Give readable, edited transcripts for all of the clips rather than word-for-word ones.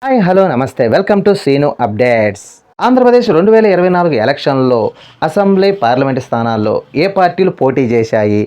Hi hello నమస్తే welcome to scene updates. Andhra Pradesh 2024 ఎలక్షన్లో assembly parliament స్థానాల్లో ఏ పార్టీలు పోటీ చేశాయి,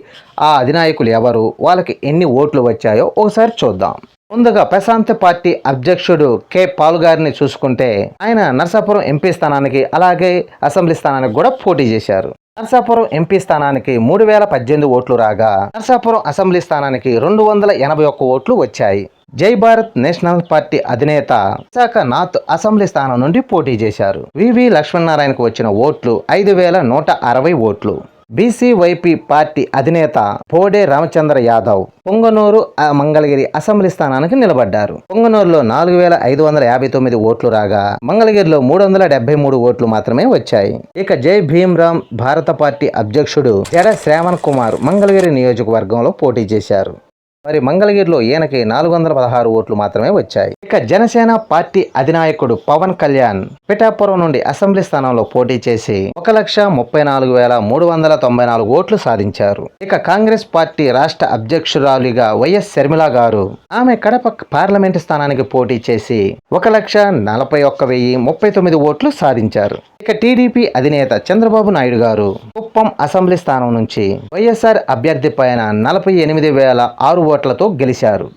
ఆ అధినాయకులు ఎవరు, వాళ్ళకి ఎన్ని ఓట్లు వచ్చాయో ఒకసారి చూద్దాం. ముందుగా ప్రశాంత్ పార్టీ అధ్యక్షుడు కె పాల్ గారిని చూసుకుంటే ఆయన నరసాపురం ఎంపీ స్థానానికి అలాగే అసెంబ్లీ స్థానానికి కూడా పోటీ చేశారు. నరసాపురం ఎంపీ స్థానానికి 3018 ఓట్లు రాగా నరసాపురం అసెంబ్లీ స్థానానికి 281 ఓట్లు వచ్చాయి. జై భారత్ నేషనల్ పార్టీ అధినేత విశాఖ నార్త్ అసెంబ్లీ స్థానం నుండి పోటీ చేశారు. వివి లక్ష్మీనారాయణకు వచ్చిన ఓట్లు 5160 ఓట్లు. బీసీవైపీ పార్టీ అధినేత పోడే రామచంద్ర యాదవ్ పొంగనూరు మంగళగిరి అసెంబ్లీ స్థానానికి నిలబడ్డారు. పొంగనూరులో 4559 ఓట్లు రాగా మంగళగిరిలో 373 ఓట్లు మాత్రమే వచ్చాయి. ఇక జై భీమ్రామ్ భారత పార్టీ అధ్యక్షుడు జడ శ్రావణ్ కుమార్ మంగళగిరి నియోజకవర్గంలో పోటీ చేశారు. మరి మంగళగిరిలో ఈయనకి 416 ఓట్లు మాత్రమే వచ్చాయి. ఇక జనసేన పార్టీ అధినాయకుడు పవన్ కళ్యాణ్ పిఠాపురం నుండి అసెంబ్లీ స్థానంలో పోటీ చేసి 1,34,394 ఓట్లు సాధించారు. ఇక కాంగ్రెస్ పార్టీ రాష్ట్ర అధ్యక్షురాలిగా వైఎస్ షర్మిల గారు ఆమె కడప పార్లమెంటు స్థానానికి పోటీ చేసి 1,41,039 ఓట్లు సాధించారు. ఇక టీడీపీ అధినేత చంద్రబాబు నాయుడు గారు కుప్పం అసెంబ్లీ స్థానం నుంచి వైఎస్ఆర్ అభ్యర్థి పైన 48,006 ఓట్లతో గెలిచారు.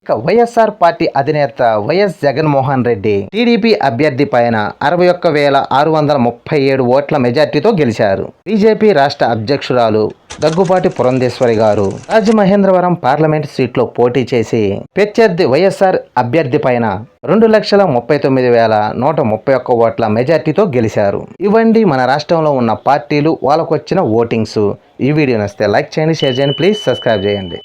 ఇక వైఎస్ఆర్ పార్టీ అధినేత వైఎస్ జగన్మోహన్ రెడ్డి టీడీపీ అభ్యర్థి పైన 61,637 ఓట్ల మెజార్టీతో గెలిచారు. బీజేపీ రాష్ట్ర అధ్యక్షురాలు దగ్గుబాటి పురంధేశ్వరి గారు రాజమహేంద్రవరం పార్లమెంట్ సీట్లో పోటీ చేసి ప్రత్యర్థి వైఎస్ఆర్ అభ్యర్థి పైన 2,39,131 ఓట్ల మెజార్టీతో గెలిచారు. ఇవ్వండి మన రాష్ట్రంలో ఉన్న పార్టీలు వాళ్ళకొచ్చిన ఓటింగ్స్. ఈ వీడియో నచ్చితే లైక్ చేయండి, షేర్ చేయండి, ప్లీజ్ సబ్స్క్రైబ్ చేయండి.